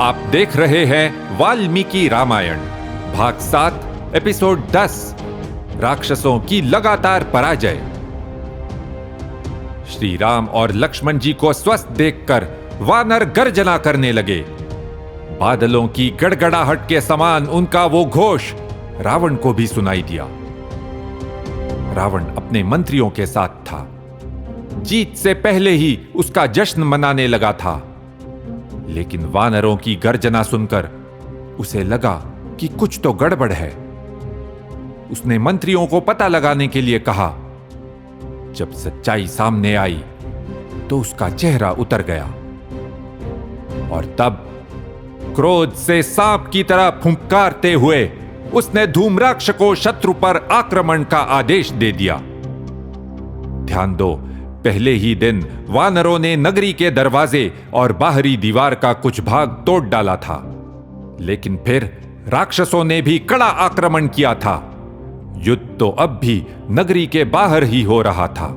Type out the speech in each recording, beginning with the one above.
आप देख रहे हैं वाल्मीकि रामायण भाग 7 एपिसोड 10 राक्षसों की लगातार पराजय। श्री राम और लक्ष्मण जी को स्वस्थ देखकर वानर गर्जना करने लगे। बादलों की गड़गड़ाहट के समान उनका वो घोष रावण को भी सुनाई दिया। रावण अपने मंत्रियों के साथ था। जीत से पहले ही उसका जश्न मनाने लगा था, लेकिन वानरों की गर्जना सुनकर उसे लगा कि कुछ तो गड़बड़ है। उसने मंत्रियों को पता लगाने के लिए कहा। जब सच्चाई सामने आई तो उसका चेहरा उतर गया और तब क्रोध से सांप की तरह फुंकारते हुए उसने धूम्राक्ष को शत्रु पर आक्रमण का आदेश दे दिया। ध्यान दो, पहले ही दिन वानरों ने नगरी के दरवाजे और बाहरी दीवार का कुछ भाग तोड़ डाला था, लेकिन फिर राक्षसों ने भी कड़ा आक्रमण किया था। युद्ध तो अब भी नगरी के बाहर ही हो रहा था।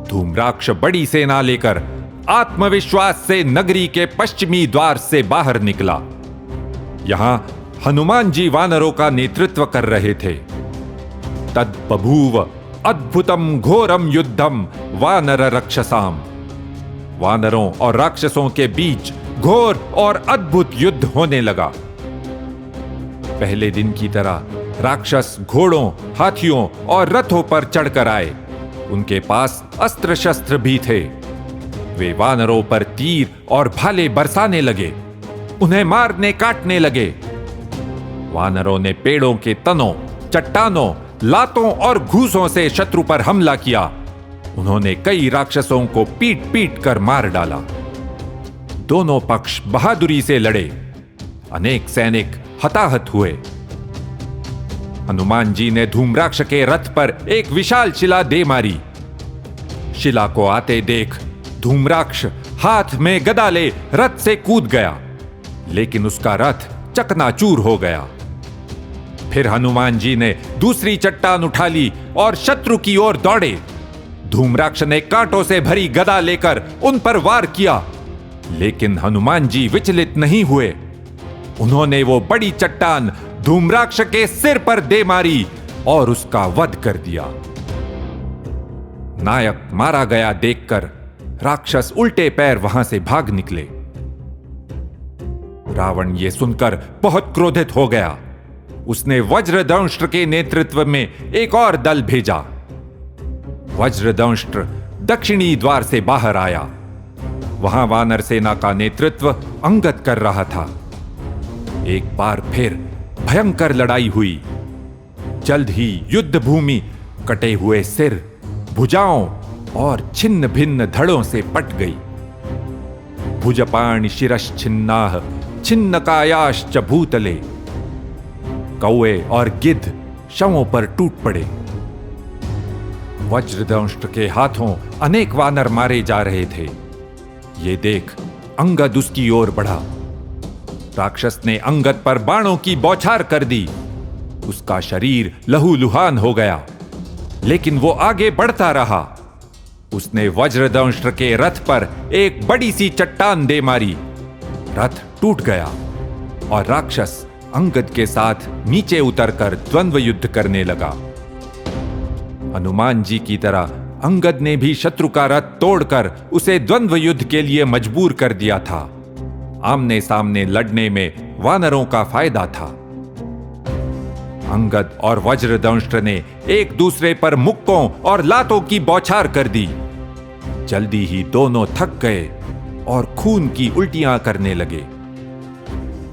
धूम्राक्ष बड़ी सेना लेकर आत्मविश्वास से नगरी के पश्चिमी द्वार से बाहर निकला। यहां हनुमान जी वानरों का नेतृत्व कर रहे थे। तद बभूव अद्भुतम घोरम युद्धम वानर रक्षसाम। वानरों और राक्षसों के बीच घोर और अद्भुत युद्ध होने लगा। पहले दिन की तरह राक्षस घोड़ों, हाथियों और रथों पर चढ़कर आए। उनके पास अस्त्र शस्त्र भी थे। वे वानरों पर तीर और भाले बरसाने लगे, उन्हें मारने काटने लगे। वानरों ने पेड़ों के तनों, चट्टानों, लातों और घूसों से शत्रु पर हमला किया। उन्होंने कई राक्षसों को पीट पीट कर मार डाला। दोनों पक्ष बहादुरी से लड़े। अनेक सैनिक हताहत हुए। हनुमान जी ने धूम्राक्ष के रथ पर एक विशाल शिला दे मारी। शिला को आते देख धूम्राक्ष हाथ में गदा ले रथ से कूद गया, लेकिन उसका रथ चकनाचूर हो गया। फिर हनुमान जी ने दूसरी चट्टान उठा ली और शत्रु की ओर दौड़े। धूम्राक्ष ने कांटों से भरी गदा लेकर उन पर वार किया, लेकिन हनुमान जी विचलित नहीं हुए। उन्होंने वो बड़ी चट्टान धूम्राक्ष के सिर पर दे मारी और उसका वध कर दिया। नायक मारा गया देखकर राक्षस उल्टे पैर वहां से भाग निकले। रावण ये सुनकर बहुत क्रोधित हो गया। उसने वज्रदंष्ट्र के नेतृत्व में एक और दल भेजा। वज्रदंष्ट्र दक्षिणी द्वार से बाहर आया। वहां वानर सेना का नेतृत्व अंगद कर रहा था। एक बार फिर भयंकर लड़ाई हुई। जल्द ही युद्ध भूमि कटे हुए सिर, भुजाओं और छिन्न भिन्न धड़ों से पट गई। भुजपाणि शिरश्छिन्नाः छिन्नकायाश्च भूतले। कौए और गिद्ध शवों पर टूट पड़े। वज्रदंष्ट्र के हाथों अनेक वानर मारे जा रहे थे। ये देख अंगद उसकी ओर बढ़ा। राक्षस ने अंगद पर बाणों की बौछार कर दी। उसका शरीर लहूलुहान हो गया, लेकिन वो आगे बढ़ता रहा। उसने वज्रदंष्ट्र के रथ पर एक बड़ी सी चट्टान दे मारी। रथ टूट गया और राक्षस अंगद के साथ नीचे उतरकर द्वंद्व युद्ध करने लगा। हनुमान जी की तरह अंगद ने भी शत्रु का रथ तोड़कर उसे द्वंद्व युद्ध के लिए मजबूर कर दिया था। आमने सामने लड़ने में वानरों का फायदा था। अंगद और वज्रदंष्ट्र ने एक दूसरे पर मुक्कों और लातों की बौछार कर दी। जल्दी ही दोनों थक गए और खून की उल्टियां करने लगे।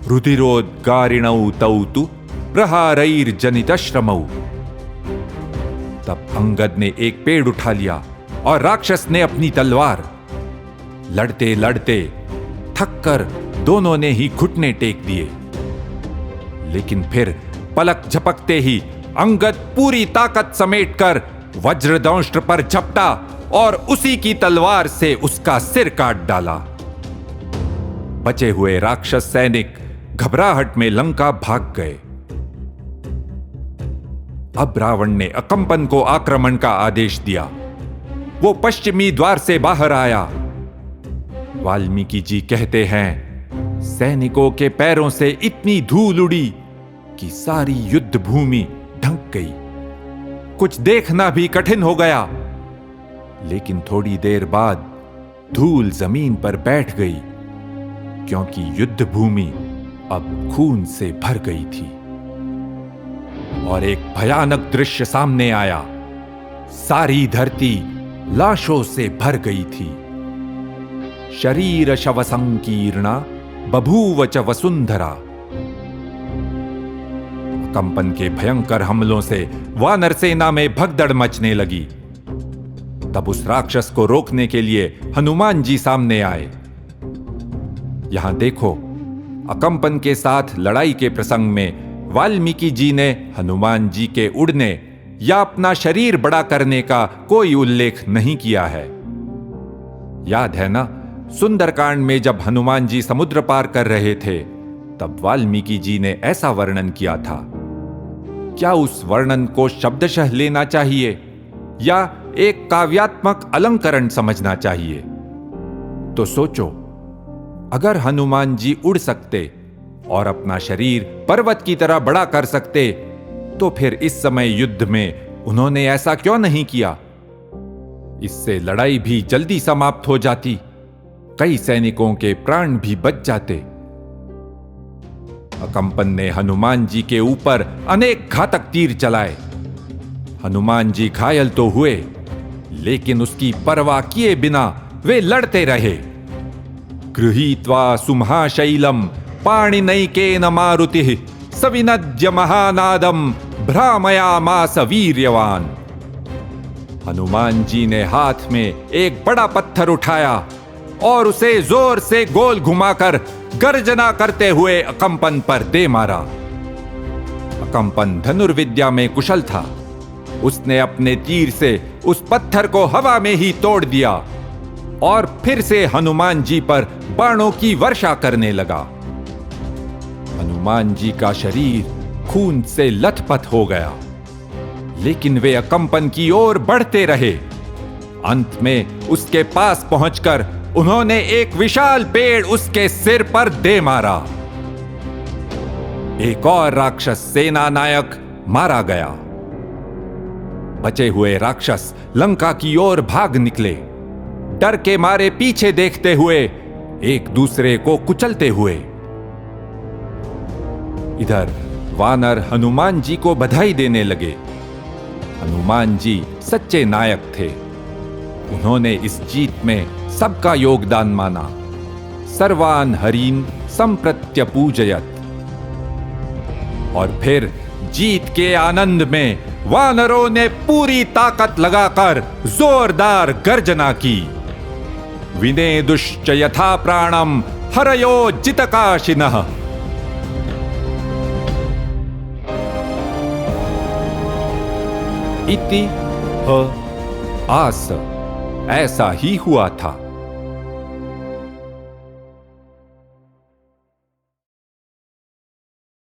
रुधिरोद्गारिणौ तौ तु प्रहारैर्जनितश्रमौ। तब अंगद ने एक पेड़ उठा लिया और राक्षस ने अपनी तलवार। लड़ते लड़ते थक कर दोनों ने ही घुटने टेक दिए, लेकिन फिर पलक झपकते ही अंगद पूरी ताकत समेटकर वज्रदंष्ट्र पर झपटा और उसी की तलवार से उसका सिर काट डाला। बचे हुए राक्षस सैनिक घबराहट में लंका भाग गए। अब रावण ने अकंपन को आक्रमण का आदेश दिया। वो पश्चिमी द्वार से बाहर आया। वाल्मीकि जी कहते हैं, सैनिकों के पैरों से इतनी धूल उड़ी कि सारी युद्ध भूमि ढंक गई। कुछ देखना भी कठिन हो गया। लेकिन थोड़ी देर बाद धूल जमीन पर बैठ गई, क्योंकि युद्ध भूमि अब खून से भर गई थी। और एक भयानक दृश्य सामने आया। सारी धरती लाशों से भर गई थी। शरीर शव संकीर्णा बभूव च वसुंधरा। कंपन के भयंकर हमलों से वानर सेना में भगदड़ मचने लगी। तब उस राक्षस को रोकने के लिए हनुमान जी सामने आए। यहां देखो, अकंपन के साथ लड़ाई के प्रसंग में वाल्मीकि जी ने हनुमान जी के उड़ने या अपना शरीर बड़ा करने का कोई उल्लेख नहीं किया है। याद है ना, सुंदरकांड में जब हनुमान जी समुद्र पार कर रहे थे, तब वाल्मीकि जी ने ऐसा वर्णन किया था। क्या उस वर्णन को शब्दशः लेना चाहिए या एक काव्यात्मक अलंकरण समझना चाहिए? तो सोचो, अगर हनुमान जी उड़ सकते और अपना शरीर पर्वत की तरह बड़ा कर सकते, तो फिर इस समय युद्ध में उन्होंने ऐसा क्यों नहीं किया? इससे लड़ाई भी जल्दी समाप्त हो जाती, कई सैनिकों के प्राण भी बच जाते। अकंपन ने हनुमान जी के ऊपर अनेक घातक तीर चलाए। हनुमान जी घायल तो हुए, लेकिन उसकी परवाह किए बिना वे लड़ते रहे। गृहीत्वा सुमहाशैलम पाणिनैकेन मारुतिः सविनद्य महानादम भ्रामयामास वीर्यवान। हनुमान जी ने हाथ में एक बड़ा पत्थर उठाया और उसे जोर से गोल घुमाकर गर्जना करते हुए अकंपन पर दे मारा। अकंपन धनुर्विद्या में कुशल था। उसने अपने तीर से उस पत्थर को हवा में ही तोड़ दिया और फिर से हनुमान जी पर बाणों की वर्षा करने लगा। हनुमान जी का शरीर खून से लथपथ हो गया, लेकिन वे अकंपन की ओर बढ़ते रहे। अंत में उसके पास पहुंचकर उन्होंने एक विशाल पेड़ उसके सिर पर दे मारा। एक और राक्षस सेना नायक मारा गया। बचे हुए राक्षस लंका की ओर भाग निकले, डर के मारे पीछे देखते हुए, एक दूसरे को कुचलते हुए। इधर वानर हनुमान जी को बधाई देने लगे। हनुमान जी सच्चे नायक थे। उन्होंने इस जीत में सबका योगदान माना। सर्वान हरीन संप्रत्यपूजयत। और फिर जीत के आनंद में वानरों ने पूरी ताकत लगाकर जोरदार गर्जना की। विनेदुश्च यथा प्राणम हरयो जितकाशिनः। इति ह आस। ऐसा ही हुआ था।